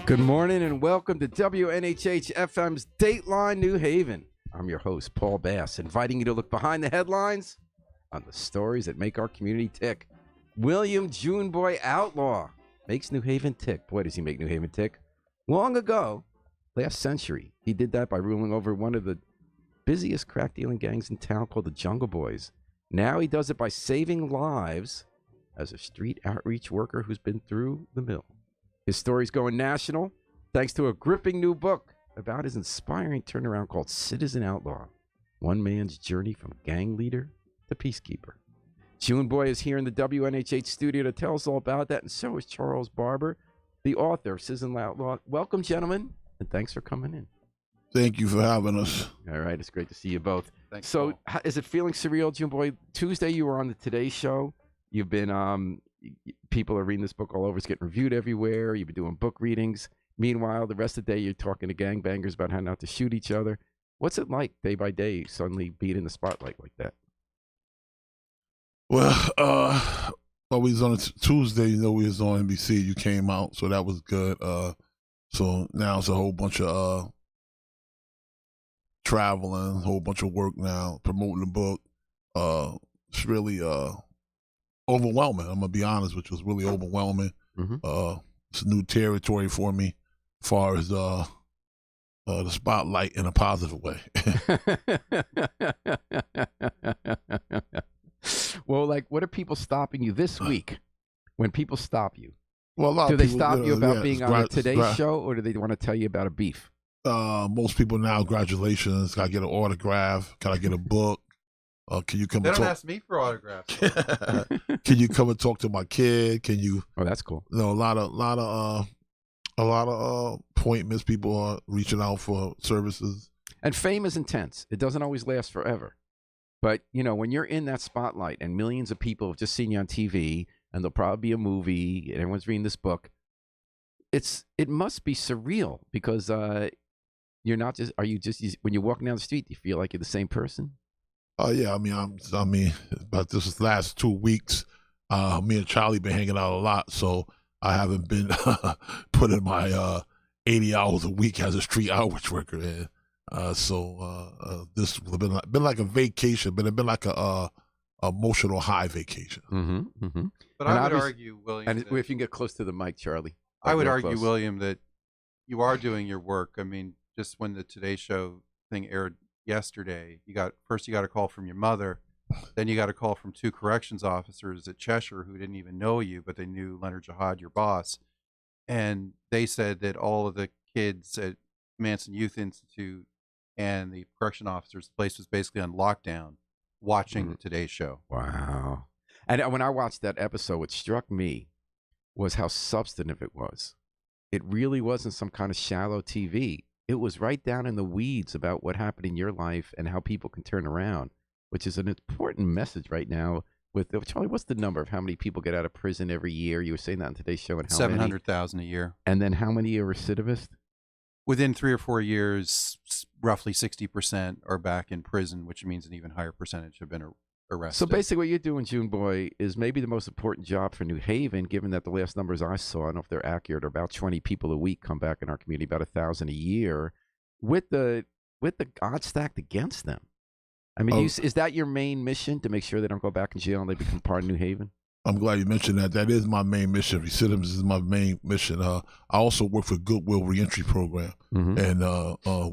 Good morning and welcome to WNHH FM's Dateline New Haven. I'm your host, Paul Bass, inviting you to look behind the headlines on the stories that make our community tick. William Juneboy Outlaw makes New Haven tick. Boy, does he make New Haven tick. Long ago, last century, he did that by ruling over one of the busiest crack-dealing gangs in town called the Juneboys. Now he does it by saving lives as a street outreach worker who's been through the mill. His story's going national thanks to a gripping new book about his inspiring turnaround called Citizen Outlaw, one man's journey from gang leader to peacekeeper. Juneboy is here in the WNHH studio to tell us all about that, and so is Charles Barber, the author of Citizen Outlaw. Welcome, gentlemen, and thanks for coming in. Thank you for having us. All right, it's great to see you both. Thanks, So, Paul. is it feeling surreal, Juneboy? Tuesday, you were on the Today Show. You've been, people are reading this book all over. It's getting reviewed everywhere. You've been doing book readings. Meanwhile, the rest of the day, you're talking to gangbangers about how not to shoot each other. What's it like, day by day, suddenly being in the spotlight like that? Well, we was on a Tuesday, we was on NBC. You came out, so that was good. So now it's a whole bunch of traveling, a whole bunch of work now, promoting the book. It's really overwhelming. I'm gonna be honest, which was really overwhelming. Mm-hmm. It's new territory for me, as far as the spotlight in a positive way. Well, like, what are people stopping you this week? When people stop you, Well, a lot do of they people, stop you about yeah, being on the Today Show, or do they want to tell you about a beef? Most people now, congratulations. Can I get an autograph? Can I get a book? Can you come They and don't talk? ask me for autographs. Can you come and talk to my kid? Can you? Oh, that's cool. A lot of appointments. People are reaching out for services. And fame is intense. It doesn't always last forever. But, when you're in that spotlight and millions of people have just seen you on TV, and there'll probably be a movie, and everyone's reading this book, it must be surreal because you're not just, when you're walking down the street, do you feel like you're the same person? Yeah, I mean, about this last 2 weeks, me and Charlie been hanging out a lot, so I haven't been putting my 80 hours a week as a street outreach worker in. So this has been like a vacation, but it's been like a emotional high vacation. Mm-hmm. Mm-hmm. But And I would obvious- argue, William, And that, if you can get close to the mic, Charlie. I would Real argue, close. William, that you are doing your work. I mean, just when the Today Show thing aired yesterday, you got a call from your mother, then you got a call from 2 corrections officers at Cheshire who didn't even know you, but they knew Leonard Jihad, your boss, and they said that all of the kids at Manson Youth Institute and the correction officers, the place was basically on lockdown, watching the Today Show. Wow. And when I watched that episode, what struck me was how substantive it was. It really wasn't some kind of shallow TV. It was right down in the weeds about what happened in your life and how people can turn around, which is an important message right now. Charlie, what's the number of how many people get out of prison every year? You were saying that in today's show. And how 700,000 a year. And then how many are recidivist? Within 3 or 4 years, roughly 60% are back in prison, which means an even higher percentage have been arrested. So basically what you're doing, Juneboy, is maybe the most important job for New Haven, given that the last numbers I saw, I don't know if they're accurate, are about 20 people a week come back in our community, about 1,000 a year, with the odds stacked against them. I mean, is that your main mission, to make sure they don't go back in jail and they become part of New Haven? I'm glad you mentioned that. That is my main mission. Recidivism is my main mission. I also work for Goodwill Reentry Program, and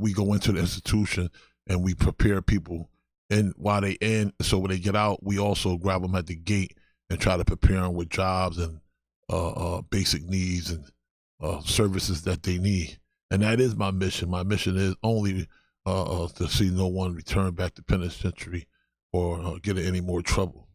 we go into the institution and we prepare people. And while they in, so when they get out, we also grab them at the gate and try to prepare them with jobs and basic needs and services that they need. And that is my mission. My mission is only to see no one return back to penitentiary or get in any more trouble.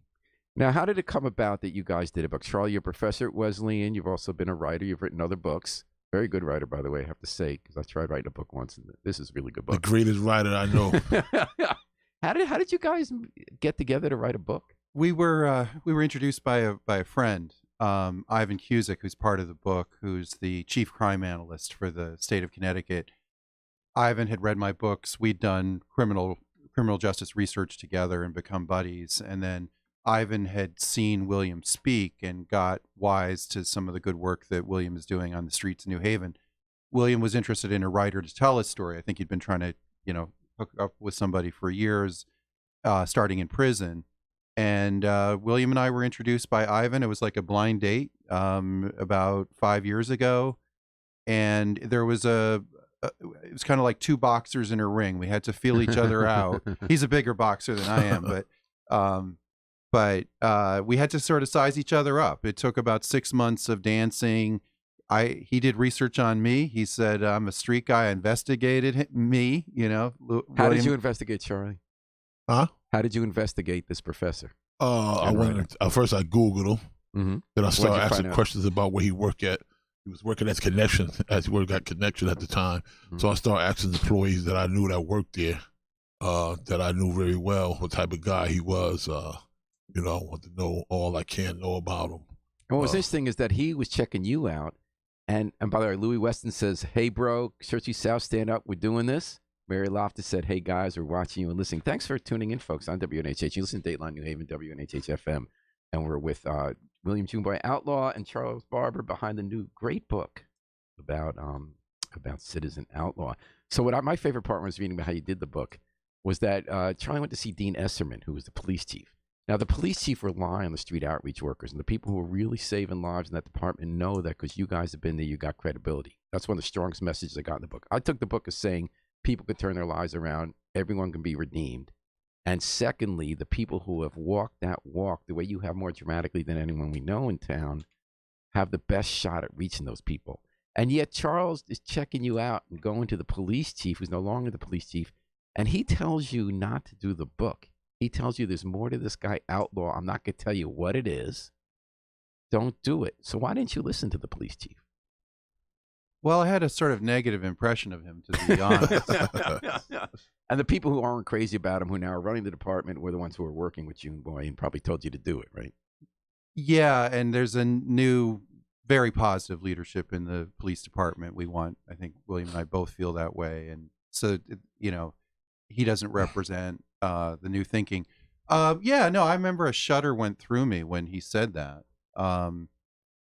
Now, how did it come about that you guys did a book? Charlie, you're a professor at Wesleyan. You've also been a writer. You've written other books. Very good writer, by the way, I have to say, because I tried writing a book once, and this is a really good book. The greatest writer I know. How did you guys get together to write a book? We were introduced by a friend, Ivan Cusick, who's part of the book, who's the chief crime analyst for the state of Connecticut. Ivan had read my books. We'd done criminal justice research together and become buddies. And then Ivan had seen William speak and got wise to some of the good work that William is doing on the streets of New Haven. William was interested in a writer to tell his story. I think he'd been trying to, hook up with somebody for years, starting in prison. And William and I were introduced by Ivan. It was like a blind date about 5 years ago. And there was it was kind of like two boxers in a ring. We had to feel each other out. He's a bigger boxer than I am, but we had to sort of size each other up. It took about 6 months of dancing. He did research on me. He said, I'm a street guy. I investigated me, How did you investigate Charlie? Huh? How did you investigate this professor? I went first. I Googled him. Mm-hmm. Then I started asking questions about where he worked at. He was working at Connection, as he worked at Connection at the time. Mm-hmm. So I started asking employees that I knew that worked there, that I knew very well, what type of guy he was. I want to know all I can know about him. And what was interesting is that he was checking you out. And by the way, Louis Weston says, "Hey, bro, Searchy South, stand up. We're doing this." Mary Loftus said, "Hey, guys, we're watching you and listening." Thanks for tuning in, folks, on WNHH. You listen to Dateline New Haven, WNHH FM. And we're with William Juneboy, Outlaw, and Charles Barber behind the new great book about Citizen Outlaw. So my favorite part when I was reading about how you did the book was that Charlie went to see Dean Esserman, who was the police chief. Now, the police chief rely on the street outreach workers, and the people who are really saving lives in that department know that because you guys have been there, you got credibility. That's one of the strongest messages I got in the book. I took the book as saying people could turn their lives around, everyone can be redeemed. And secondly, the people who have walked that walk, the way you have more dramatically than anyone we know in town, have the best shot at reaching those people. And yet Charles is checking you out and going to the police chief, who's no longer the police chief, and he tells you not to do the book. He tells you there's more to this guy, Outlaw. I'm not going to tell you what it is. Don't do it. So why didn't you listen to the police chief? Well, I had a sort of negative impression of him, to be honest. And the people who aren't crazy about him, who now are running the department, were the ones who were working with Juneboy and probably told you to do it, right? Yeah, and there's a new, very positive leadership in the police department. I think William and I both feel that way. And so, he doesn't represent the new thinking. I remember a shudder went through me when he said that.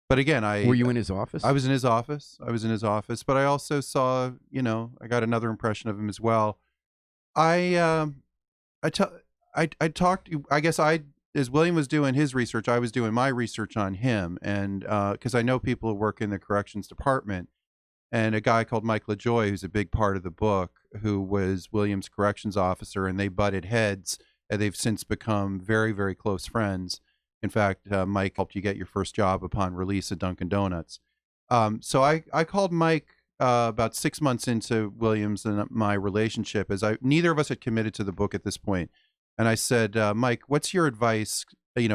But again, were you in his office? I was in his office. But I also saw, I got another impression of him as well. I talked. I guess as William was doing his research, I was doing my research on him, and because I know people who work in the corrections department, and a guy called Mike LaJoy, who's a big part of the book, who was William's corrections officer, and they butted heads, and they've since become very, very close friends. In fact, Mike helped you get your first job upon release at Dunkin' Donuts. So I called Mike about 6 months into Williams and my relationship, as neither of us had committed to the book at this point. And I said, Mike, what's your advice,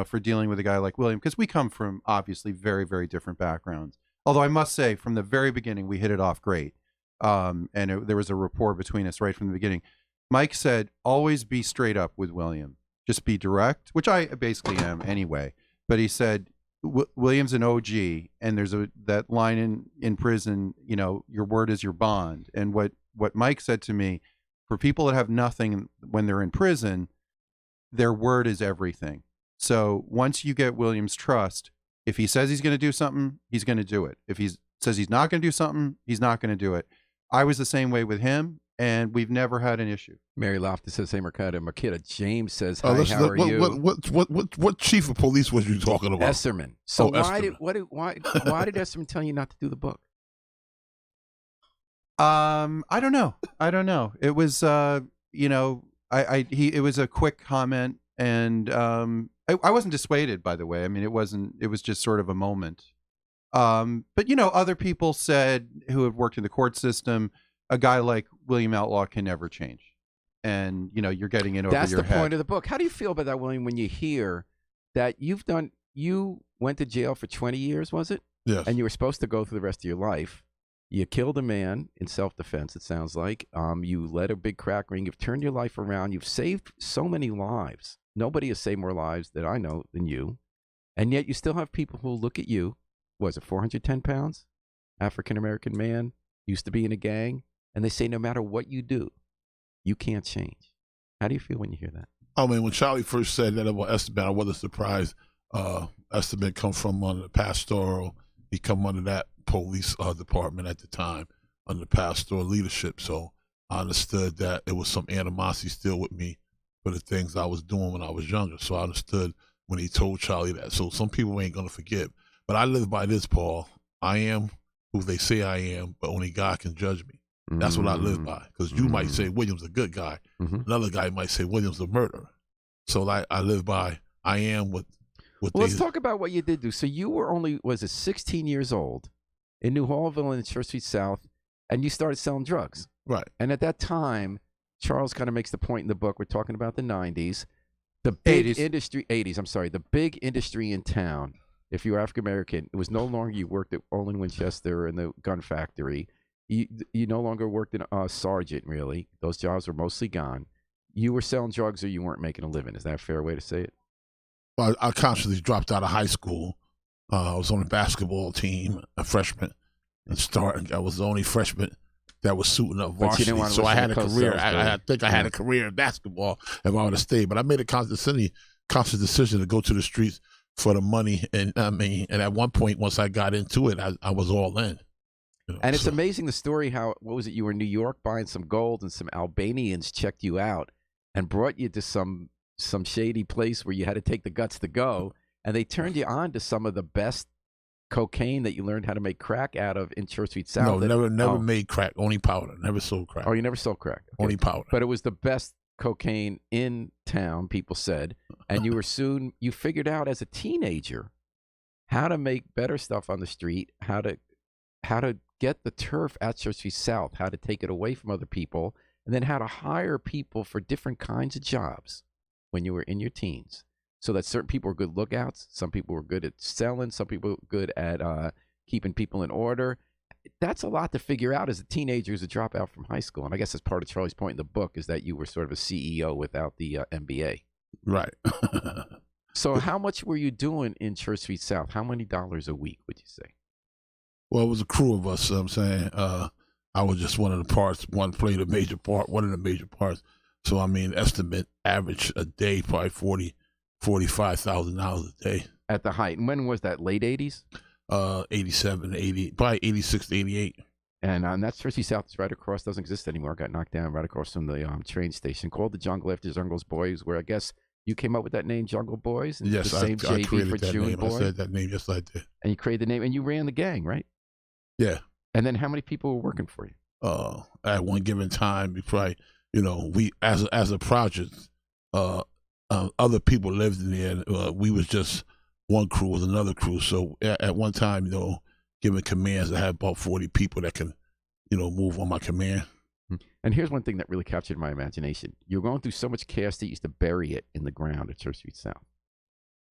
for dealing with a guy like William? Because we come from obviously very, very different backgrounds. Although I must say, from the very beginning, we hit it off great. There was a rapport between us right from the beginning. Mike said, always be straight up with William. Just be direct, which I basically am anyway. But he said, William's an OG, and there's that line in prison, your word is your bond. And what Mike said to me, for people that have nothing when they're in prison, their word is everything. So once you get William's trust, if he says he's going to do something, he's going to do it. If he says he's not going to do something, he's not going to do it. I was the same way with him, and we've never had an issue. Mary Loftus says, "Hey, Makita." James says, "Hi, how are you?" What chief of police was you talking about? Esserman. So why Esserman. did Esserman tell you not to do the book? I don't know. It was it was a quick comment, and I wasn't dissuaded, by the way. I mean, it was just sort of a moment. But other people said, who have worked in the court system, a guy like William Outlaw can never change. And, you're getting in over your head. That's the point of the book. How do you feel about that, William, when you hear that you went to jail for 20 years, was it? Yes. And you were supposed to go through the rest of your life. You killed a man in self-defense, it sounds like. You led a big crack ring. You've turned your life around. You've saved so many lives. Nobody has saved more lives that I know than you. And yet you still have people who look at you. Was it 410 pounds? African-American man, used to be in a gang. And they say no matter what you do, you can't change. How do you feel when you hear that? I mean, when Charlie first said that about Esteban, I wasn't surprised. Esteban come from under the pastoral. He come under that police department at the time. under pastoral leadership. So I understood that it was some animosity still with me for the things I was doing when I was younger. So I understood when he told Charlie that. So some people ain't gonna forget. But I live by this, Paul. I am who they say I am, but only God can judge me. That's what I live by. Because you might say William's a good guy. Another guy might say William's a murderer. So I live by I am what well, let's talk about what you did do. So you were only, was it 16 years old in New Hallville in Church Street South, and you started selling drugs. Right. And at that time, Charles kind of makes the point in the book, we're talking about the 90s, the big 80s. industry, 80s, I'm sorry, the big industry in town, if you were African-American, it was no longer you worked at Olin Winchester in the gun factory. You no longer worked in a sergeant, really. Those jobs were mostly gone. You were selling drugs or you weren't making a living. Is that a fair way to say it? Well, I consciously dropped out of high school. I was on a basketball team, a freshman, and starting. I was the only freshman that was suiting up varsity. So I had a career. I think I had a career in basketball if I would have stayed. But I made a conscious decision to go to the streets for the money. And and at one point, once I got into it, I was all in. You know, and it's amazing the story how, what was it, you were in New York buying some gold and some Albanians checked you out and brought you to some shady place where you had to take the guts to go, and they turned you on to some of the best cocaine that you learned how to make crack out of in Church Street South. No, never made crack, only powder. Never sold crack. Oh, you never sold crack? Okay. Only powder. But it was the best cocaine in town, people said, and you figured out as a teenager how to make better stuff on the street, how to get the turf at Church Street South, how to take it away from other people, and then how to hire people for different kinds of jobs when you were in your teens. So that certain people were good lookouts, some people were good at selling, some people were good at keeping people in order. That's a lot to figure out as a teenager, as a dropout from high school. And I guess that's part of Charlie's point in the book, is that you were sort of a CEO without the MBA. Right. So how much were you doing in Church Street South? How many dollars a week would you say? Well, it was a crew of us. I'm saying I was just one of the parts. One played a major part, one of the major parts. So I mean, estimate average a day probably $45,000 a day at the height. And when was that? Late 80s? 87, 80, probably 86 to 88. And that's Church Street South. It's right across. Doesn't exist anymore. Got knocked down right across from the train station. Called the Jungle after Jungle's Boys, where I guess you came up with that name, Jungle Boys. Yes, the same I created for that name. Juneboy. I said that name. Yes, I did. And you created the name, and you ran the gang, right? Yeah. And then how many people were working for you? At one given time, we probably, we as a project, other people lived in there. We was just one crew with another crew. So at one time, giving commands, I had about 40 people that can, move on my command. And here's one thing that really captured my imagination. You're going through so much cash that you used to bury it in the ground at Church Street South.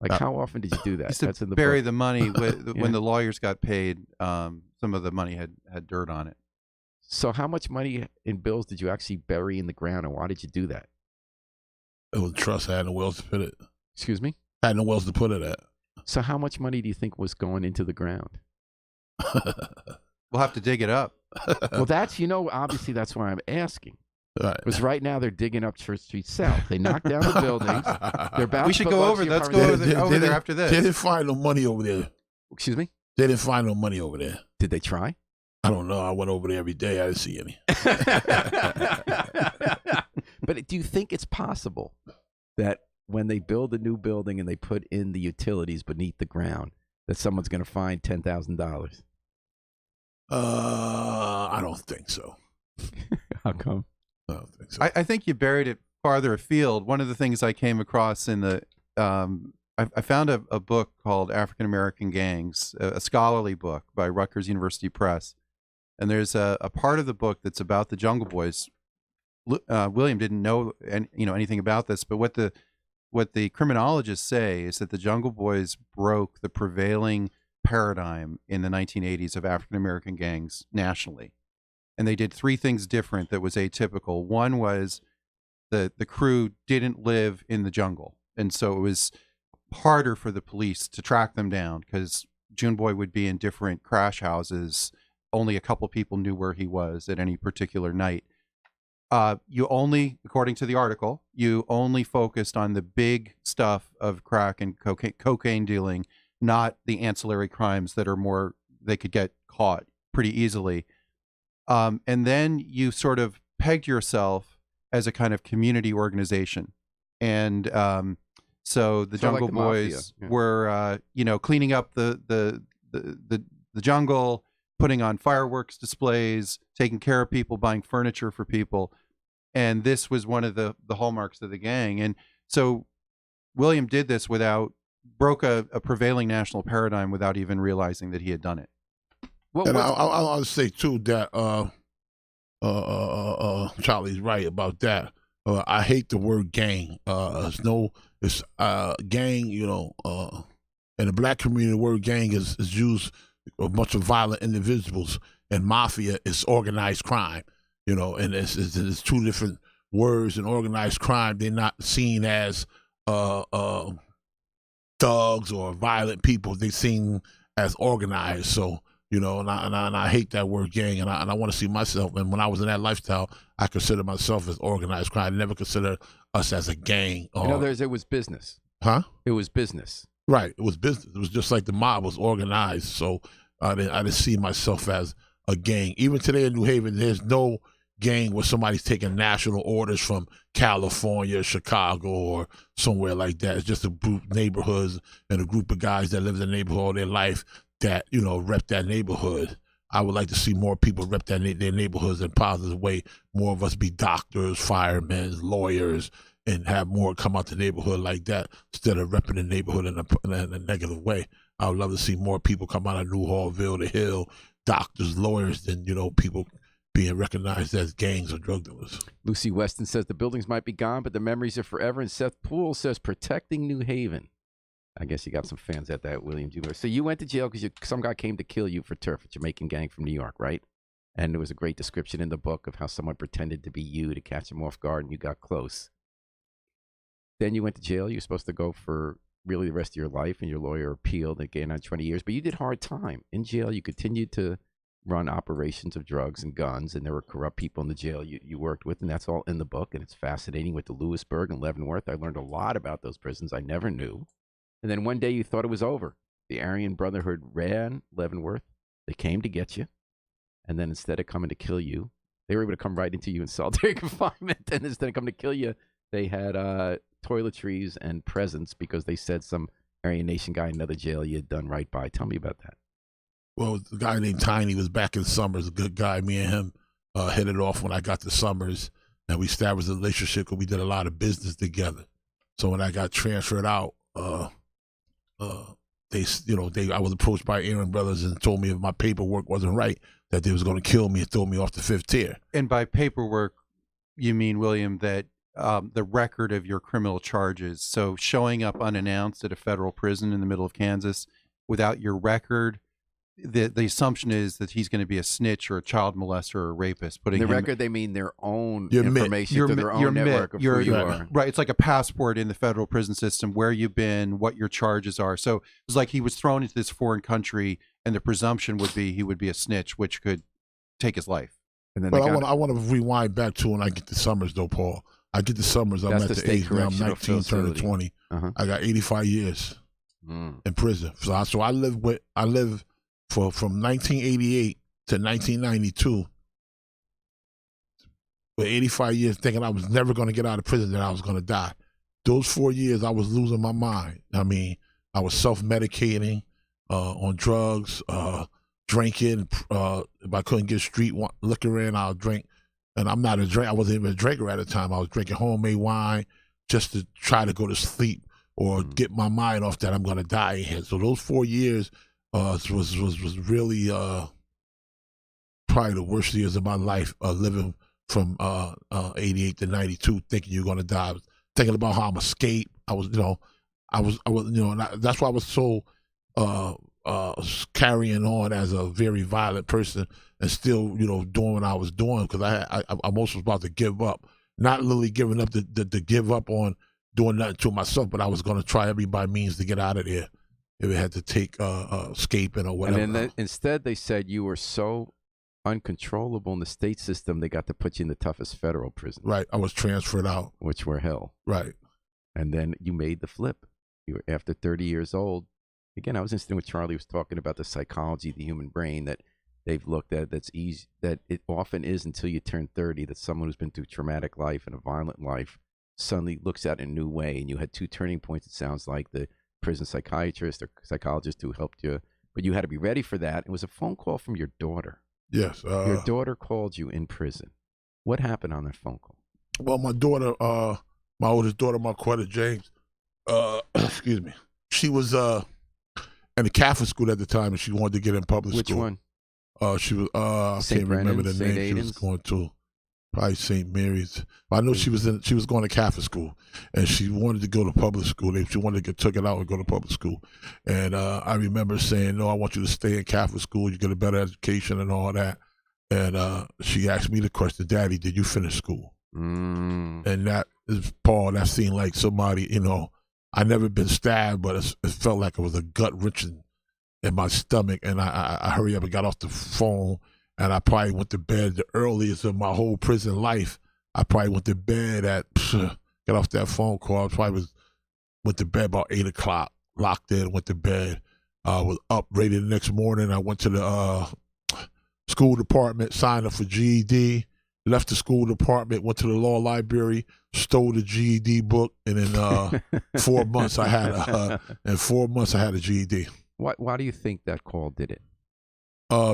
Like, how often did you do that? That's in the bury book. The money when the lawyers got paid. Some of the money had dirt on it. So how much money in bills did you actually bury in the ground, and why did you do that? It was a trust. I had nowhere else to put it. Excuse me? I had nowhere else to put it at. So how much money do you think was going into the ground? We'll have to dig it up. Well, obviously that's why I'm asking. Right. Because right now they're digging up Church Street South. They knocked down the buildings. They're about we should go over. Let's go over there after this. They didn't find no money over there. Excuse me? They didn't find no money over there. Did they try? I don't know. I went over there every day. I didn't see any. But do you think it's possible that when they build a new building and they put in the utilities beneath the ground, that someone's going to find $10,000? I don't think so. How come? I don't think so. I think you buried it farther afield. One of the things I came across in the I found a book called African American Gangs, a scholarly book by Rutgers University Press, and there's a part of the book that's about the Jungle Boys. William didn't know anything about this, but what the criminologists say is that the Jungle Boys broke the prevailing paradigm in the 1980s of African American gangs nationally. And they did three things different that was atypical. One was the crew didn't live in the jungle. And so it was harder for the police to track them down because Juneboy would be in different crash houses. Only a couple people knew where he was at any particular night. You only, according to the article, you only focused on the big stuff of crack and cocaine dealing, not the ancillary crimes that are they could get caught pretty easily. And then you sort of pegged yourself as a kind of community organization. And so the So like Jungle the mafia, Boys yeah. were, cleaning up the jungle, putting on fireworks displays, taking care of people, buying furniture for people. And this was one of the hallmarks of the gang. And so William did this broke a prevailing national paradigm without even realizing that he had done it. And I'll say too that Charlie's right about that. I hate the word gang. It's gang. In the black community, the word gang is used a bunch of violent individuals, and mafia is organized crime. And it's two different words. And organized crime, they're not seen as thugs or violent people. They seen as organized. So. And I hate that word gang, and I want to see myself. And when I was in that lifestyle, I consider myself as organized crime. I never considered us as a gang. In other words, it was business. Huh? It was business. Right. It was business. It was just like the mob was organized. So I didn't see myself as a gang. Even today in New Haven, there's no gang where somebody's taking national orders from California, Chicago, or somewhere like that. It's just a group neighborhoods and a group of guys that live in the neighborhood all their life that rep that neighborhood. I would like to see more people rep their neighborhoods in a positive way. More of us be doctors, firemen, lawyers, and have more come out the neighborhood like that instead of repping the neighborhood in a negative way. I would love to see more people come out of New Hallville, the Hill, doctors, lawyers, than people being recognized as gangs or drug dealers. Lucy Weston says the buildings might be gone, but the memories are forever. And Seth Poole says protecting New Haven. I guess you got some fans at that, William Jr. So you went to jail because some guy came to kill you for turf, a Jamaican gang from New York, right? And there was a great description in the book of how someone pretended to be you to catch him off guard, and you got close. Then you went to jail. You're supposed to go for really the rest of your life, and your lawyer appealed and gained on 20 years. But you did hard time. In jail, you continued to run operations of drugs and guns, and there were corrupt people in the jail you worked with, and that's all in the book, and it's fascinating with the Lewisburg and Leavenworth. I learned a lot about those prisons I never knew. And then one day you thought it was over. The Aryan Brotherhood ran Leavenworth. They came to get you. And then instead of coming to kill you, they were able to come right into you in solitary confinement. And instead of coming to kill you, they had toiletries and presents because they said some Aryan Nation guy in another jail you had done right by. Tell me about that. Well, the guy named Tiny was back in Summers, a good guy. Me and him hit it off when I got to Summers. And we established a relationship because we did a lot of business together. So when I got transferred out, I was approached by Aaron Brothers and told me if my paperwork wasn't right, that they was going to kill me and throw me off the 5th tier. And by paperwork, you mean, William, that the record of your criminal charges. So showing up unannounced at a federal prison in the middle of Kansas without your record, the assumption is that he's going to be a snitch or a child molester or a rapist. Putting the him, record, they mean their own information through their own your network of who you are. Right. It's like a passport in the federal prison system, where you've been, what your charges are. So it's like he was thrown into this foreign country, and the presumption would be he would be a snitch, which could take his life. And then but I want to rewind back to when I get to Summers, though, Paul. I get to Summers. I'm at the age now. I'm 19, turning 20. I got 85 years in prison. So I live from 1988 to 1992, with 85 years, thinking I was never going to get out of prison, that I was going to die. Those 4 years, I was losing my mind. I mean, I was self-medicating on drugs, drinking. If I couldn't get street liquor in, I'll drink. And I'm not a drink. I wasn't even a drinker at the time. I was drinking homemade wine just to try to go to sleep or get my mind off that I'm going to die in here. So those 4 years was really probably the worst years of my life, living from 88 to 92, thinking you're going to die, thinking about how I'm escape. I was, and that's why I was so carrying on as a very violent person and still, doing what I was doing, because I almost was about to give up. Not literally giving up to give up on doing nothing to myself, but I was going to try every by means to get out of there if it had to take escaping or whatever. And then instead they said you were so uncontrollable in the state system, they got to put you in the toughest federal prison. Right. I was transferred out. Which were hell. Right. And then you made the flip. You were, after 30 years old. Again, I was interested in what Charlie was talking about, the psychology of the human brain, that they've looked at that's easy, that it often is until you turn 30, that someone who's been through traumatic life and a violent life suddenly looks at it in a new way. And you had 2 turning points, it sounds like, the prison psychiatrist or psychologist who helped you, but you had to be ready for that. It was a phone call from your daughter. Yes. Your daughter called you in prison. What happened on that phone call? Well, my daughter, my oldest daughter, Marquetta James, excuse me, she was in a Catholic school at the time, and she wanted to get in public Which school. one? She was I St. can't remember the Brennan's, name. St. She was Aidan's? going to probably St. Mary's. But I know she was going to Catholic school, and she wanted to go to public school. She wanted to get took it out and go to public school. And I remember saying, "No, I want you to stay in Catholic school. You get a better education and all that." And she asked me the question, "Daddy, did you finish school?" And that is, Paul, that seemed like somebody, I never been stabbed, but it felt like it was a gut wrenching in my stomach. And I hurried up and got off the phone, and I probably went to bed the earliest of my whole prison life. I probably went to bed got off that phone call. Went to bed about 8 o'clock, locked in, went to bed. Was up ready the next morning. I went to the school department, signed up for GED, left the school department, went to the law library, stole the GED book, and in 4 months I had a GED. Why do you think that call did it?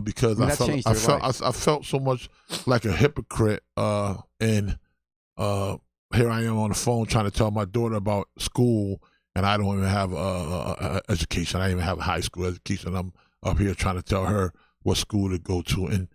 Because I felt so much like a hypocrite, and here I am on the phone trying to tell my daughter about school, and I don't even have education. I don't even have a high school education. I'm up here trying to tell her what school to go to, and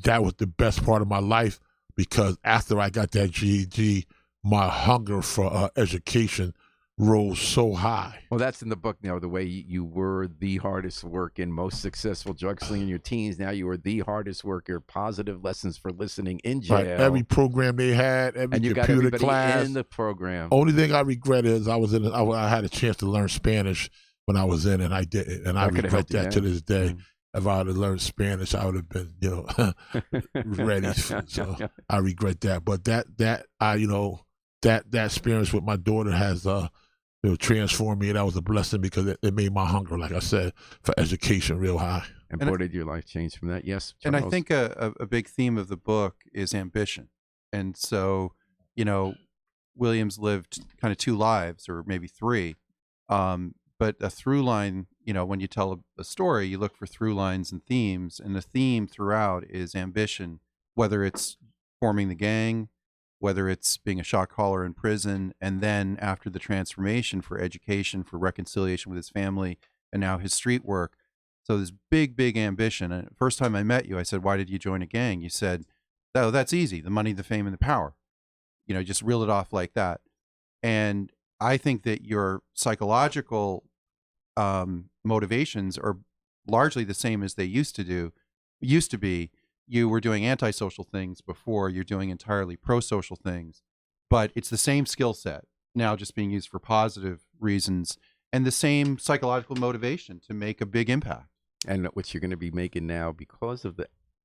that was the best part of my life, because after I got that GED, my hunger for education rose so high. Well, that's in the book now, the way you were the hardest working, most successful drug slinger in your teens. Now you are the hardest worker, positive lessons for listening in jail. Right. Every program they had, every and you computer got class. in the program. Only thing I regret is I had a chance to learn Spanish when I was in, and I didn't, and I regret that to this day. If I would have learned Spanish, I would have been, ready. So I regret that. But that experience with my daughter has transformed me. That was a blessing, because it made my hunger, like I said, for education real high. And boy, did your life change from that? Yes, Charles? And I think a big theme of the book is ambition. And so, Williams lived kind of 2 lives, or maybe 3. But a through line, when you tell a story, you look for through lines and themes. And the theme throughout is ambition, whether it's forming the gang, whether it's being a shot caller in prison, and then after the transformation, for education, for reconciliation with his family, and now his street work. So this big, big ambition. And the first time I met you, I said, "Why did you join a gang?" You said, "Oh, that's easy. The money, the fame, and the power." Just reel it off like that. And I think that your psychological motivations are largely the same as they used to be. You were doing antisocial things before. You're doing entirely pro-social things, but it's the same skill set now, just being used for positive reasons, and the same psychological motivation to make a big impact. And what you're going to be making now,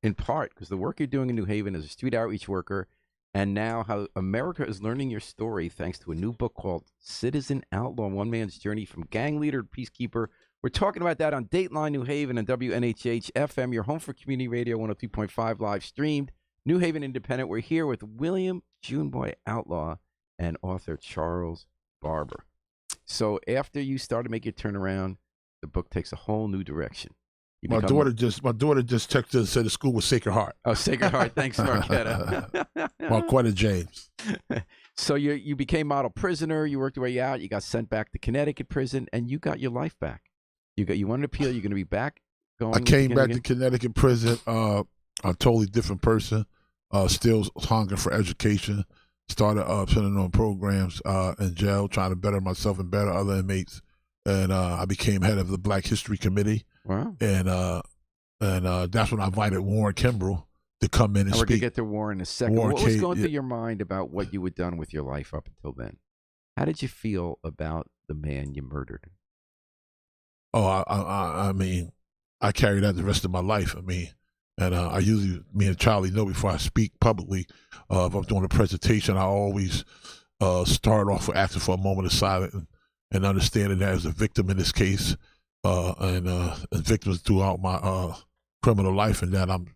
in part because the work you're doing in New Haven as a street outreach worker, and now how America is learning your story thanks to a new book called Citizen Outlaw, One Man's Journey from Gang Leader to Peacekeeper. We're talking about that on Dateline New Haven and WNHH FM, your home for community radio, 103.5 live streamed. New Haven Independent. We're here with William Juneboy Outlaw and author Charles Barber. So after you start to make your turnaround, the book takes a whole new direction. My daughter just texted and said the school was Sacred Heart. Oh, Sacred Heart. Thanks, Marquetta. Marquetta James. So you became model prisoner. You worked your way out. You got sent back to Connecticut prison, and you got your life back. You wanted to appeal. You're going to be back. I came back to Connecticut prison. A totally different person. Still hungry for education. Started sending on programs in jail, trying to better myself and better other inmates. And I became head of the Black History Committee. Wow. And that's when I invited Warren Kimbrell to come in and speak. We're going to get to Warren in a second. What was going through your mind about what you had done with your life up until then? How did you feel about the man you murdered? Oh, I mean, I carry that the rest of my life. I mean, and I usually, me and Charlie know before I speak publicly, if I'm doing a presentation, I always start off with asking for a moment of silence and understanding that as a victim in this case, and victims throughout my criminal life, and that I'm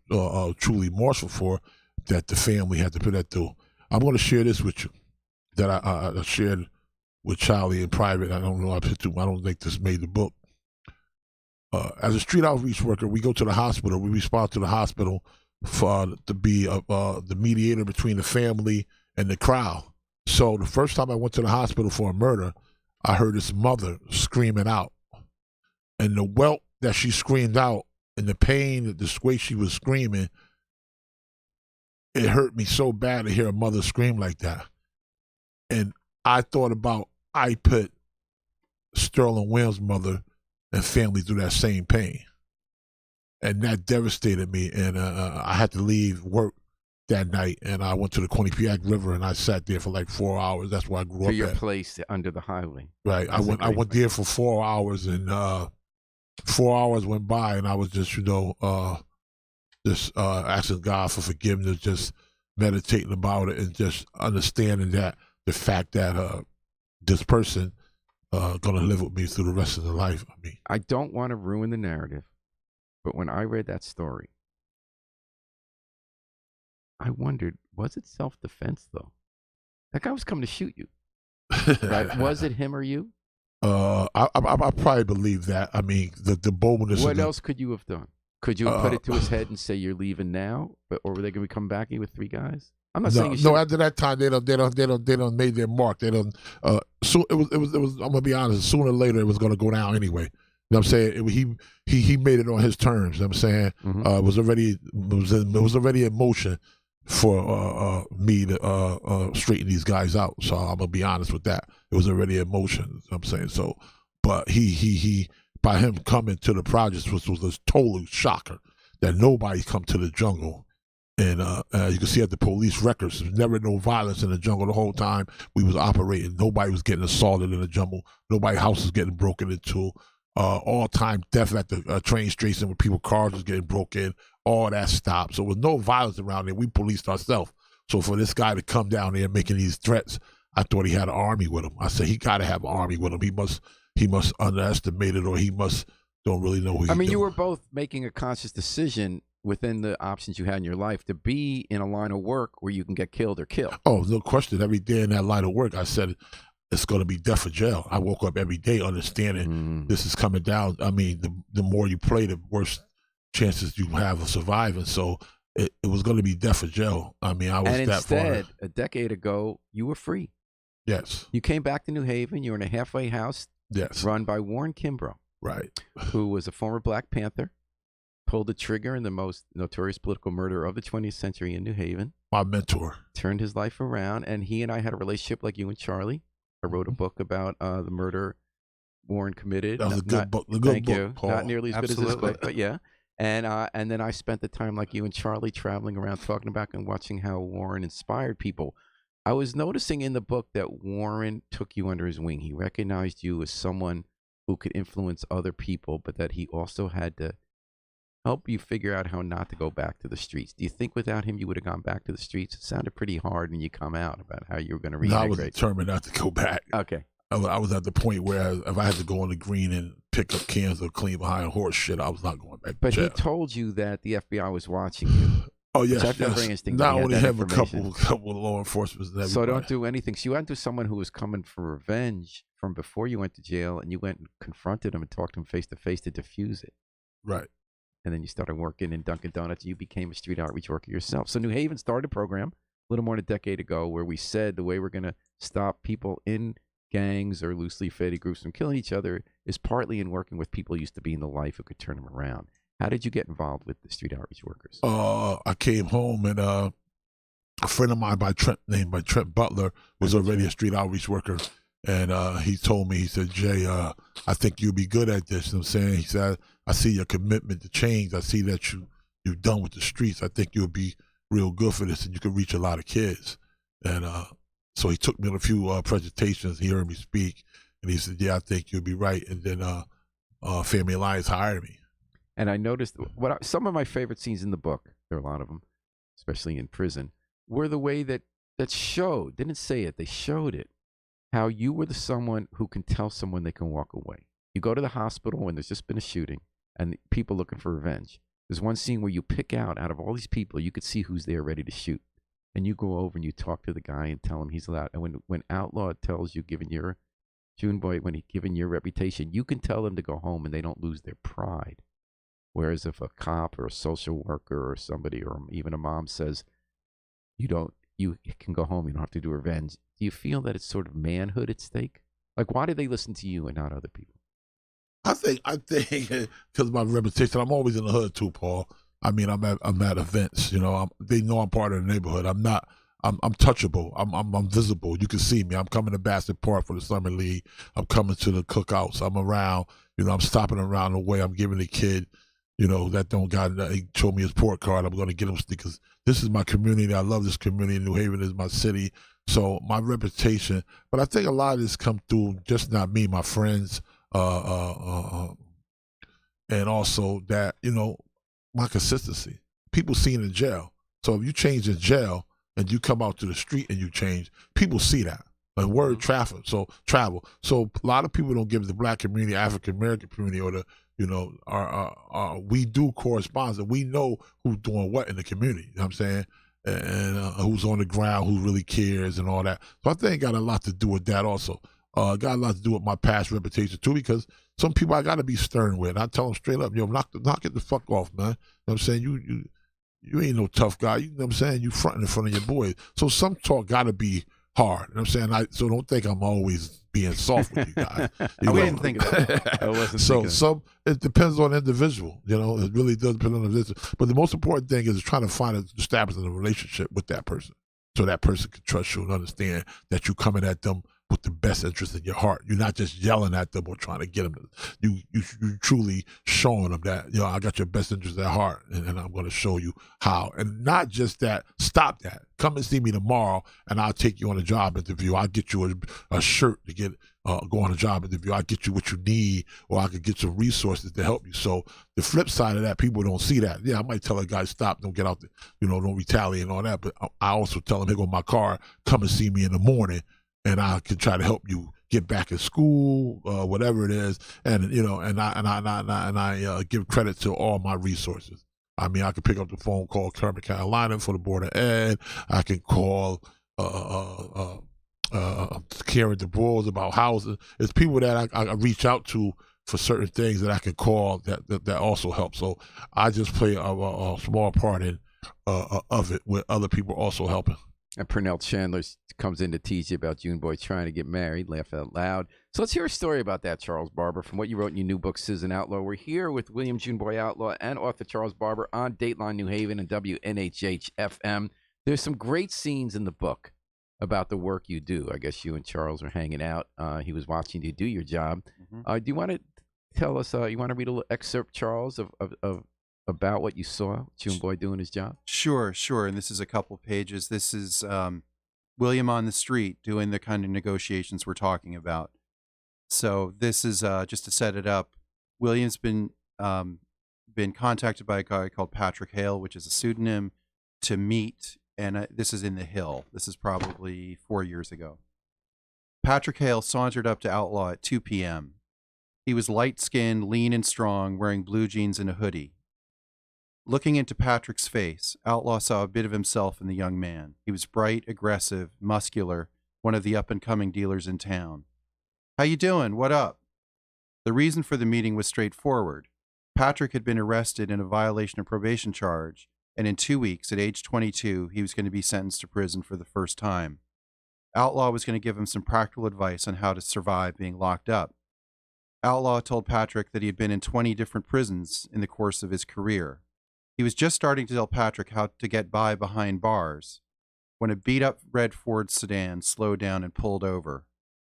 truly morsel for, that the family had to put that through. I'm going to share this with you that I shared with Charlie in private. I don't know. I don't think this made the book. As a street outreach worker, we go to the hospital. We respond to the hospital to be the mediator between the family and the crowd. So the first time I went to the hospital for a murder, I heard this mother screaming out. And the whelp that she screamed out and the pain, the way she was screaming, it hurt me so bad to hear a mother scream like that. And I thought about, I put Sterling Williams' mother and family through that same pain. And that devastated me. And I had to leave work that night, and I went to the Quinnipiac River, and I sat there for like 4 hours. That's where I grew up. To your at. place under the highway. Right. I went there for 4 hours, and 4 hours went by, and I was just, asking God for forgiveness, just meditating about it, and just understanding that the fact that this person gonna live with me through the rest of their life. I mean, I don't want to ruin the narrative, but when I read that story, I wondered, was it self-defense, though? That guy was coming to shoot you. Right? Was it him or you? I probably believe that. I mean, the boldness. What else could you have done? Could you have put it to his head and say you're leaving now, or were they going to come back with 3 guys? I'm not saying you should. No. After that time, they don't made their mark. They don't. So it was. I'm gonna be honest. Sooner or later, it was gonna go down anyway. You know what I'm saying? He made it on his terms. You know what I'm saying? Mm-hmm. It was already in motion for me to straighten these guys out. So I'm gonna be honest with that. It was already in motion. You know what I'm saying? So, but he by him coming to the projects was a total shocker that nobody come to the jungle. And you can see at the police records, there's never no violence in the jungle the whole time we was operating. Nobody was getting assaulted in the jungle. Nobody's house was getting broken into. All-time death at the train station where cars was getting broken. All that stopped. So there was no violence around there. We policed ourselves. So for this guy to come down there making these threats, I thought he had an army with him. I said, he got to have an army with him. He must underestimate it, or he must don't really know who he's doing. You were both making a conscious decision within the options you had in your life to be in a line of work where you can get killed or killed. Oh, no question. Every day in that line of work, I said, it's going to be death or jail. I woke up every day understanding this is coming down. I mean, the more you play, the worse chances you have of surviving. So it was going to be death or jail. I mean, I was and that far. instead, a decade ago, you were free. Yes. You came back to New Haven. You were in a halfway house run by Warren Kimbrough. Right. Who was a former Black Panther, pulled the trigger in the most notorious political murder of the 20th century in New Haven. My mentor. Turned his life around, and he and I had a relationship like you and Charlie. I wrote a book about the murder Warren committed. That was a good book. Thank you. Paul. Not nearly as Absolutely. good as this book, but yeah. And then I spent the time like you and Charlie traveling around talking about and watching how Warren inspired people. I was noticing in the book that Warren took you under his wing. He recognized you as someone who could influence other people, but that he also had to help you figure out how not to go back to the streets. Do you think without him you would have gone back to the streets? It sounded pretty hard when you come out about how you were going to reintegrate. No, I was determined not to go back. Okay. I was at the point where if I had to go on the green and pick up cans or clean behind horse shit, I was not going back to But jail. he told you that the FBI was watching you. Oh, yes, Which I found very interesting. Not only have him, a couple of law enforcement. So don't do anything. So you went to someone who was coming for revenge from before you went to jail, and you went and confronted him and talked to him face to face to diffuse it. Right. And then you started working in Dunkin' Donuts. You became a street outreach worker yourself. So New Haven started a program a little more than a decade ago where we said the way we're going to stop people in gangs or loosely affiliated groups from killing each other is partly in working with people who used to be in the life who could turn them around. How did you get involved with the street outreach workers? I came home and a friend of mine named Trent Butler was already a street outreach worker. And he told me, he said, Jay, I think you'll be good at this. You know what I'm saying? He said, I see your commitment to change. I see that you've done with the streets. I think you'll be real good for this and you can reach a lot of kids. And so he took me on a few presentations. He heard me speak. And he said, yeah, I think you'll be right. And then Family Alliance hired me. And I noticed some of my favorite scenes in the book, there are a lot of them, especially in prison, were the way that showed, didn't say it, they showed it, how you were the someone who can tell someone they can walk away. You go to the hospital when there's just been a shooting and people looking for revenge. There's one scene where you pick out of all these people, you could see who's there ready to shoot. And you go over and you talk to the guy and tell him he's allowed. And when Outlaw tells you, given your Juneboy, when he given your reputation, you can tell them to go home and they don't lose their pride. Whereas if a cop or a social worker or somebody or even a mom says, you can go home, you don't have to do revenge. Do you feel that it's sort of manhood at stake? Like, why do they listen to you and not other people? I think because of my reputation, I'm always in the hood too, Paul. I mean, I'm at events. They know I'm part of the neighborhood. I'm touchable. I'm visible. You can see me. I'm coming to Bassett Park for the summer league. I'm coming to the cookouts. I'm around. I'm stopping around the way. I'm giving the kid, that don't got. He showed me his port card. I'm going to get him sneakers. This is my community. I love this community. New Haven is my city. So my reputation. But I think a lot of this come through just not me, my friends. And also that, my consistency. People see it in jail. So if you change in jail and you come out to the street and you change, people see that. Like word travel. So a lot of people don't give the black community, African American community, or the, we do correspond. And we know who's doing what in the community. You know what I'm saying? And who's on the ground, who really cares and all that. So I think it got a lot to do with that also. Got a lot to do with my past reputation too, because some people I got to be stern with. I tell them straight up, knock it the fuck off, man. You know what I'm saying? You ain't no tough guy. You know what I'm saying? You fronting in front of your boys. So some talk got to be hard. You know what I'm saying? So don't think I'm always being soft with you guys. I didn't think that. I wasn't thinking it depends on the individual. It really does depend on the individual. But the most important thing is trying to establish a relationship with that person, so that person can trust you and understand that you're coming at them with the best interest in your heart. You're not just yelling at them or trying to get them. You truly showing them that, I got your best interest at heart, and I'm going to show you how. And not just that, stop that. Come and see me tomorrow, and I'll take you on a job interview. I'll get you a shirt to get go on a job interview. I'll get you what you need, or I could get some resources to help you. So the flip side of that, people don't see that. Yeah, I might tell a guy, stop, don't get out there, don't retaliate and all that. But I also tell him, here go my car, come and see me in the morning, and I can try to help you get back in school, whatever it is, and I give credit to all my resources. I mean, I can pick up the phone, call Carmen, Carolina for the Board of Ed. I can call Karen DeBoers about housing. It's people that I reach out to for certain things that I can call that also help. So I just play a small part in of it, with other people also helping. And Pernell Chandler comes in to teach you about Juneboy trying to get married, laugh out loud. So let's hear a story about that, Charles Barber, from what you wrote in your new book, Citizen Outlaw. We're here with William Juneboy Outlaw and author Charles Barber on Dateline New Haven and WNHH FM. There's some great scenes in the book about the work you do. I guess you and Charles are hanging out. He was watching you do your job. Mm-hmm. Do you want to tell us, you want to read a little excerpt, Charles, of about what you saw Juneboy doing his job? Sure. And this is a couple pages. This is William on the street doing the kind of negotiations we're talking about. So this is just to set it up. William's been contacted by a guy called Patrick Hale, which is a pseudonym, to meet, and this is in the Hill. This is probably 4 years ago. Patrick Hale sauntered up to Outlaw at 2 p.m. He was light-skinned, lean and strong, wearing blue jeans and a hoodie. Looking into Patrick's face, Outlaw saw a bit of himself in the young man. He was bright, aggressive, muscular, one of the up-and-coming dealers in town. "How you doing? What up?" The reason for the meeting was straightforward. Patrick had been arrested in a violation of probation charge, and in 2 weeks, at age 22, he was going to be sentenced to prison for the first time. Outlaw was going to give him some practical advice on how to survive being locked up. Outlaw told Patrick that he had been in 20 different prisons in the course of his career. He was just starting to tell Patrick how to get by behind bars when a beat-up red Ford sedan slowed down and pulled over.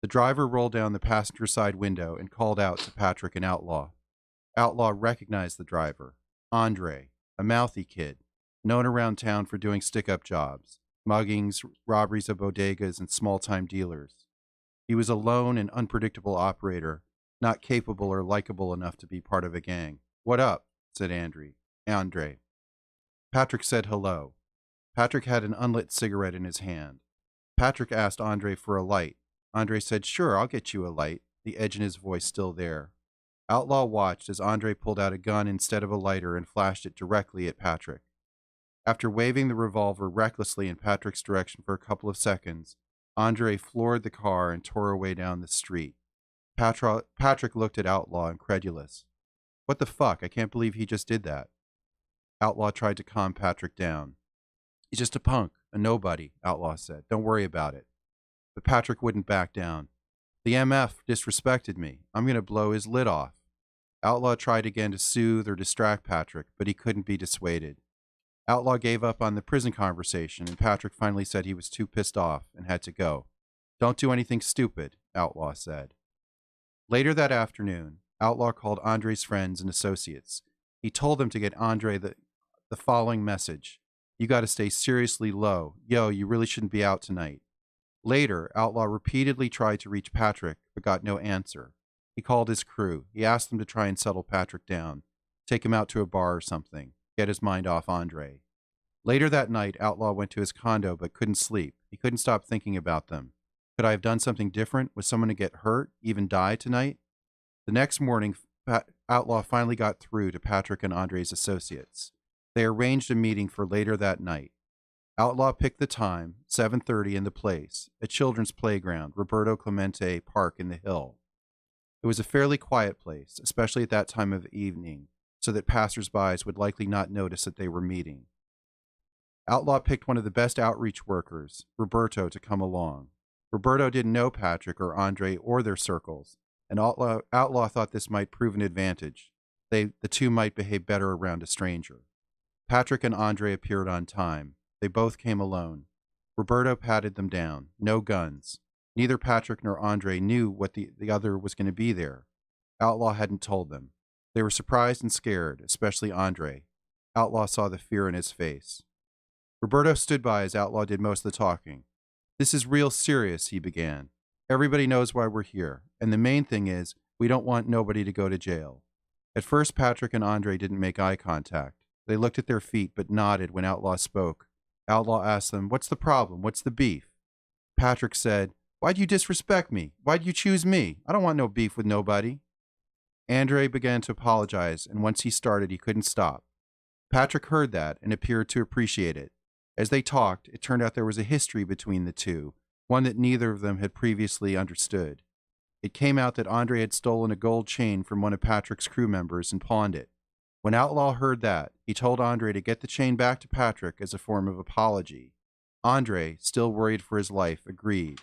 The driver rolled down the passenger side window and called out to Patrick and Outlaw. Outlaw recognized the driver, Andre, a mouthy kid, known around town for doing stick-up jobs, muggings, robberies of bodegas, and small-time dealers. He was a lone and unpredictable operator, not capable or likable enough to be part of a gang. "What up?" said Andre. Patrick said hello. Patrick had an unlit cigarette in his hand. Patrick asked Andre for a light. Andre said, "Sure, I'll get you a light," the edge in his voice still there. Outlaw watched as Andre pulled out a gun instead of a lighter and flashed it directly at Patrick. After waving the revolver recklessly in Patrick's direction for a couple of seconds, Andre floored the car and tore away down the street. Patrick looked at Outlaw, incredulous. What the fuck? I can't believe he just did that. Outlaw tried to calm Patrick down. He's just a punk, a nobody, Outlaw said. Don't worry about it. But Patrick wouldn't back down. The MF disrespected me. I'm going to blow his lid off. Outlaw tried again to soothe or distract Patrick, but he couldn't be dissuaded. Outlaw gave up on the prison conversation, and Patrick finally said he was too pissed off and had to go. Don't do anything stupid, Outlaw said. Later that afternoon, Outlaw called Andre's friends and associates. He told them to get Andre the following message. You got to stay seriously low. Yo, you really shouldn't be out tonight. Later, Outlaw repeatedly tried to reach Patrick, but got no answer. He called his crew. He asked them to try and settle Patrick down, take him out to a bar or something, get his mind off Andre. Later that night, Outlaw went to his condo but couldn't sleep. He couldn't stop thinking about them. Could I have done something different? Was someone to get hurt, even die tonight? The next morning, Outlaw finally got through to Patrick and Andre's associates. They arranged a meeting for later that night. Outlaw picked the time, 7:30, in the place, a children's playground, Roberto Clemente Park in the Hill. It was a fairly quiet place, especially at that time of evening, so that passers-by would likely not notice that they were meeting. Outlaw picked one of the best outreach workers, Roberto, to come along. Roberto didn't know Patrick or Andre or their circles, and Outlaw thought this might prove an advantage. The two might behave better around a stranger. Patrick and Andre appeared on time. They both came alone. Roberto patted them down. No guns. Neither Patrick nor Andre knew what the other was going to be there. Outlaw hadn't told them. They were surprised and scared, especially Andre. Outlaw saw the fear in his face. Roberto stood by as Outlaw did most of the talking. This is real serious, he began. Everybody knows why we're here, and the main thing is we don't want nobody to go to jail. At first, Patrick and Andre didn't make eye contact. They looked at their feet but nodded when Outlaw spoke. Outlaw asked them, "What's the problem? What's the beef?" Patrick said, "Why'd you disrespect me? Why'd you choose me? I don't want no beef with nobody." Andre began to apologize, and once he started, he couldn't stop. Patrick heard that and appeared to appreciate it. As they talked, it turned out there was a history between the two, one that neither of them had previously understood. It came out that Andre had stolen a gold chain from one of Patrick's crew members and pawned it. When Outlaw heard that, he told Andre to get the chain back to Patrick as a form of apology. Andre, still worried for his life, agreed.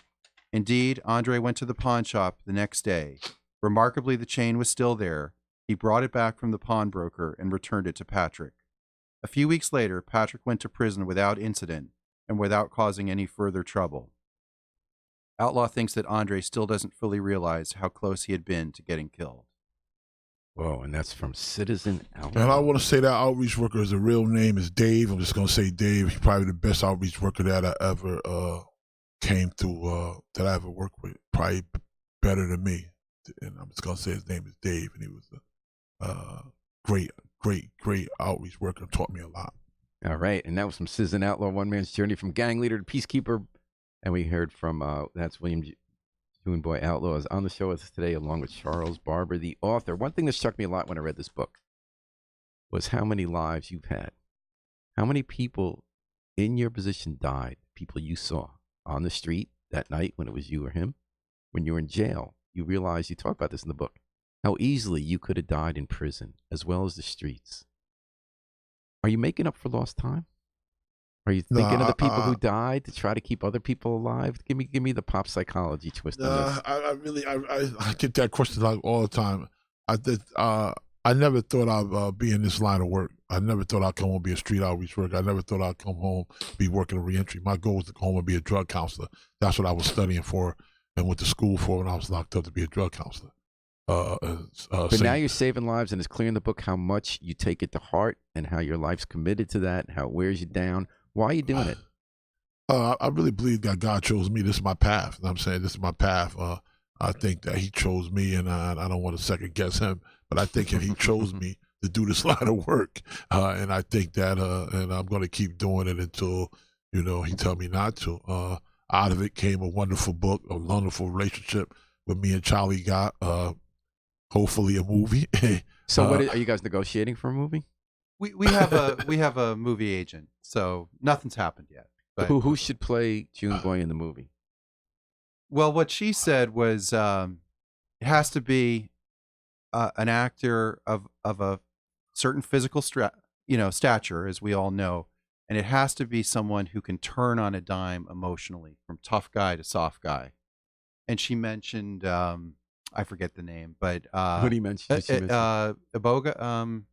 Indeed, Andre went to the pawn shop the next day. Remarkably, the chain was still there. He brought it back from the pawnbroker and returned it to Patrick. A few weeks later, Patrick went to prison without incident and without causing any further trouble. Outlaw thinks that Andre still doesn't fully realize how close he had been to getting killed. Whoa, and that's from Citizen Outlaw. And I want to say that outreach worker, his real name is Dave. I'm just going to say Dave. He's probably the best outreach worker that I ever came through, that I ever worked with. Probably better than me. And I'm just going to say his name is Dave. And he was a great outreach worker. Taught me a lot. All right. And that was from Citizen Outlaw, one man's journey from gang leader to peacekeeper. And we heard from, that's William Juneboy Outlaw is on the show with us today, along with Charles Barber, the author. One thing that struck me a lot when I read this book was how many lives you've had. How many people in your position died, people you saw on the street that night when it was you or him. When you were in jail, you realize, you talk about this in the book, how easily you could have died in prison as well as the streets. Are you making up for lost time? Are you thinking of the people who died to try to keep other people alive? Give me the pop psychology twist on this. I get that question like all the time. I never thought I'd be in this line of work. I never thought I'd come home and be a street outreach worker. I never thought I'd come home be working a reentry. My goal was to come home and be a drug counselor. That's what I was studying for and went to school for when I was locked up, to be a drug counselor. But now you're saving lives, and it's clear in the book how much you take it to heart and how your life's committed to that and how it wears you down. Why are you doing it? I really believe that God chose me. This is my path. I'm saying this is my path. I think that he chose me, and I don't want to second guess him, but I think he chose me to do this line of work. And I think that, and I'm going to keep doing it until, he tell me not to. Out of it came a wonderful book, a wonderful relationship with me and Charlie got. hopefully a movie. So are you guys negotiating for a movie? We have a movie agent, so nothing's happened yet. But Who should play Juneboy in the movie? well, what she said was it has to be an actor of a certain physical stature, as we all know, and it has to be someone who can turn on a dime emotionally from tough guy to soft guy. And she mentioned I forget the name, but What did he mention? Iboga.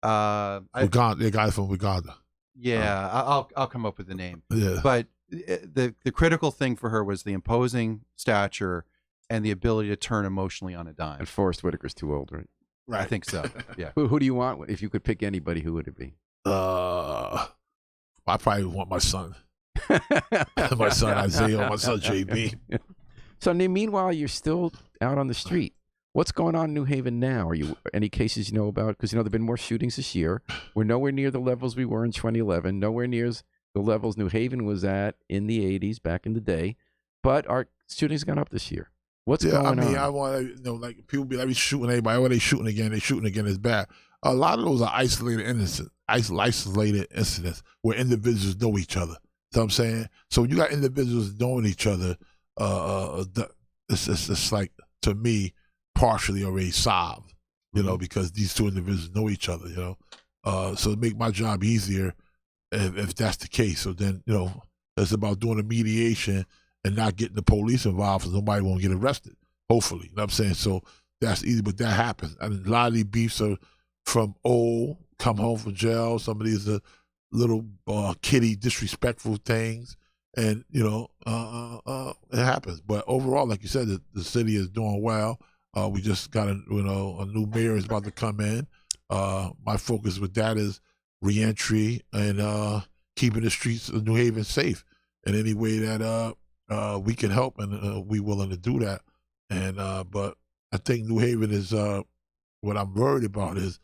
The guy from Uganda. Yeah, I'll come up with the name. Yeah. But the critical thing for her was the imposing stature and the ability to turn emotionally on a dime. And Forrest Whitaker's too old, right? I think so. Yeah. Who do you want? If you could pick anybody, who would it be? I probably want my son. My son Isaiah, my son JB. So meanwhile, you're still out on the street. What's going on in New Haven now? Are you any cases you know about? Because there've been more shootings this year. We're nowhere near the levels we were in 2011. Nowhere near the levels New Haven was at in the 80s, back in the day. But our shootings gone up this year. What's going on? I want to like people be like, we shooting everybody. Oh, they shooting again. They shooting again. It's bad. A lot of those are isolated incidents where individuals know each other. You know what I'm saying? So when you got individuals knowing each other, it's like, to me, partially already solved, because these two individuals know each other, so it make my job easier if that's the case. So then, it's about doing a mediation and not getting the police involved so nobody won't get arrested, hopefully. You know what I'm saying? So that's easy, but that happens. And a lot of these beefs are from come home from jail. Some of these are little kiddie, disrespectful things. And, it happens. But overall, like you said, the city is doing well. We just got a new mayor is about to come in. My focus with that is reentry and keeping the streets of New Haven safe in any way that we can help, and we willing to do that. And but I think New Haven is what I'm worried about is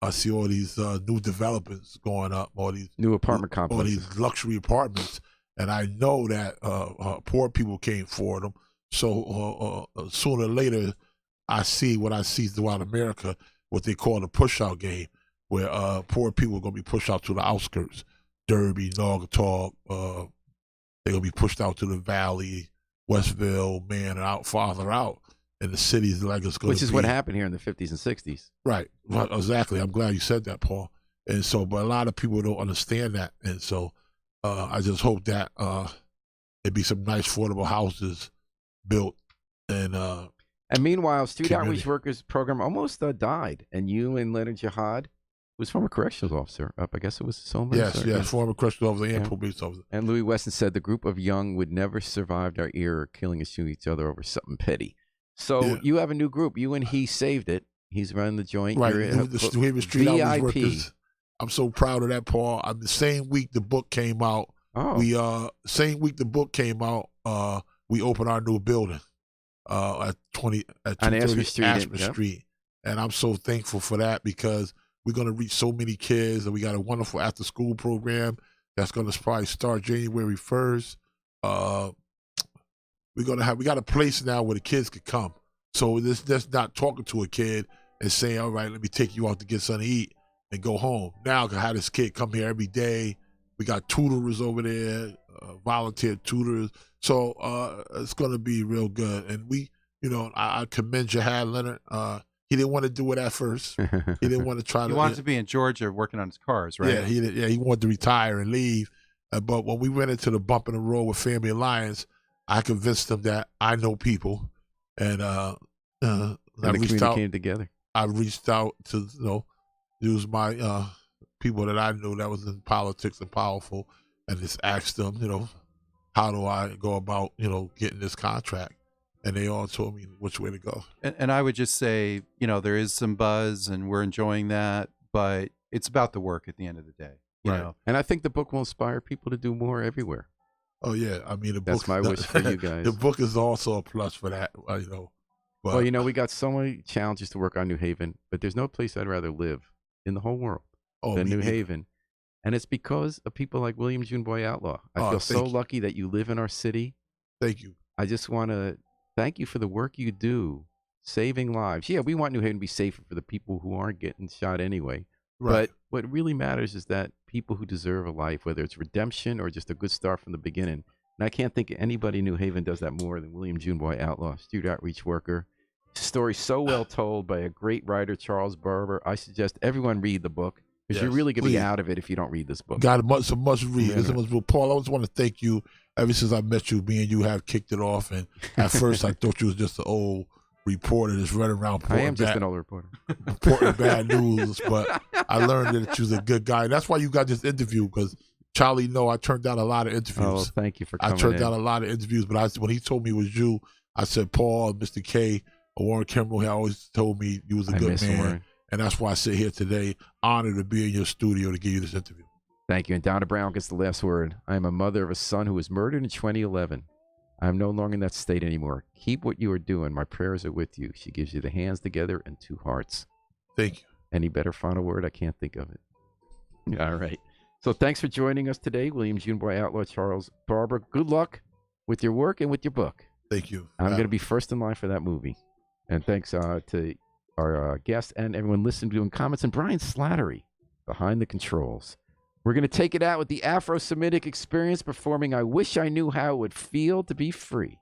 I see all these new developments going up, all these new apartment complexes, all these luxury apartments, and I know that poor people can't afford them. So sooner or later, I see what I see throughout America, what they call the push-out game, where poor people are going to be pushed out to the outskirts, Derby, Naugatuck. They're going to be pushed out to the Valley, Westville, man, and out farther out. And the cities like it's going to be. Which is what happened here in the 50s and 60s. Right. Well, exactly. I'm glad you said that, Paul. And so, but a lot of people don't understand that. And so I just hope that it'd be some nice affordable houses built. And meanwhile, Street Outreach Workers Program almost died. And you and Leonard Jihad was former corrections officer up. I guess it was Somers. Yes, former corrections officer and police officer. And Louis Weston said the group of young would never survive our era killing and shooting each other over something petty. So you have a new group. You and he saved it. He's running the joint. Right. The New Haven Street Outreach Workers. I'm so proud of that, Paul. The same week the book came out. We opened our new building at 230 Ashman Street. And I'm so thankful for that because we're going to reach so many kids, and we got a wonderful after school program that's going to probably start January 1st. We got a place now where the kids could come. So that's not talking to a kid and saying, all right, let me take you out to get something to eat and go home. Now I can have this kid come here every day. We got tutorers over there, volunteer tutors. So it's going to be real good. And I commend Jihad Leonard. He didn't want to do it at first. He didn't want to try to. He wanted to be in Georgia working on his cars, right? Yeah, he wanted to retire and leave. But when we went into the Bump in the Road with Family Alliance, I convinced him that I know people, and I reached out. Came together. I reached out to use my people that I knew that was in politics and powerful, and just asked them, how do I go about getting this contract? And they all told me which way to go. And I would just say, there is some buzz, and we're enjoying that, but it's about the work at the end of the day. You know? And I think the book will inspire people to do more everywhere. Oh yeah, that's my wish for you guys. The book is also a plus for that, But, well, we got so many challenges to work on New Haven, but there's no place I'd rather live in the whole world than New Haven, and it's because of people like William Juneboy Outlaw. I feel so lucky that you live in our city. Thank you. I just want to thank you for the work you do saving lives. Yeah, we want New Haven to be safer for the people who aren't getting shot anyway. Right. But what really matters is that people who deserve a life, whether it's redemption or just a good start from the beginning. And I can't think of anybody in New Haven does that more than William Juneboy, Outlaw, student outreach worker. Story so well told by a great writer, Charles Barber. I suggest everyone read the book because you're really going to be out of it if you don't read this book. Got a must read. Paul, I just want to thank you. Ever since I met you, me and you have kicked it off. And at first, I thought you was just an old reporter that's running around. I am just an old reporter. Reporting bad news, but I learned that you was a good guy. That's why you got this interview, because Charlie, I turned down a lot of interviews. Oh, thank you for coming I turned down a lot of interviews, but when he told me it was you, I said, Paul, Mr. K, Warren Kimbrough, he always told me you was a good man. Warren. And that's why I sit here today, honored to be in your studio to give you this interview. Thank you. And Donna Brown gets the last word. I am a mother of a son who was murdered in 2011. I am no longer in that state anymore. Keep what you are doing. My prayers are with you. She gives you the hands together and two hearts. Thank you. Any better final word? I can't think of it. All right. So thanks for joining us today, William Juneboy, Outlaw, Charles Barber. Good luck with your work and with your book. Thank you. I'm going to be first in line for that movie. And thanks to our guests and everyone listening, doing comments, and Brian Slattery behind the controls. We're going to take it out with the Afro-Semitic Experience performing I Wish I Knew How It Would Feel to Be Free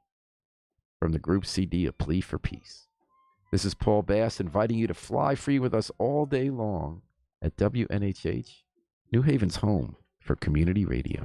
from the group CD, A Plea for Peace. This is Paul Bass inviting you to fly free with us all day long at WNHH, New Haven's home for community radio.